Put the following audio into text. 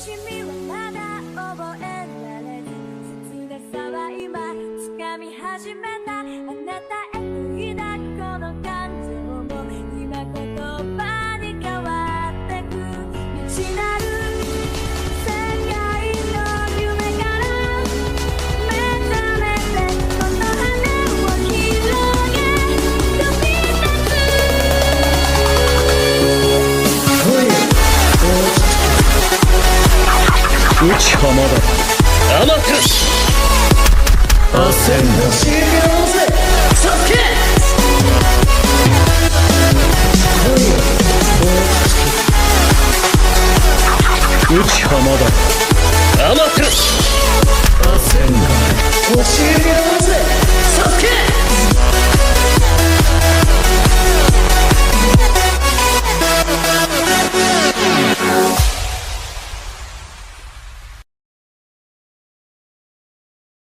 しみはまだ覚えられず、切なさは今掴み始めた。あなたへと抱くこの感情も今言葉に変わってく。未知なる世界の夢から目覚めて、この羽を広げ飛び立つ。内浜だ。アマテラスアセンダ教えてやろうぜサスケ。内浜だ。アマテラスアセンダ教えてやろうぜサスケ。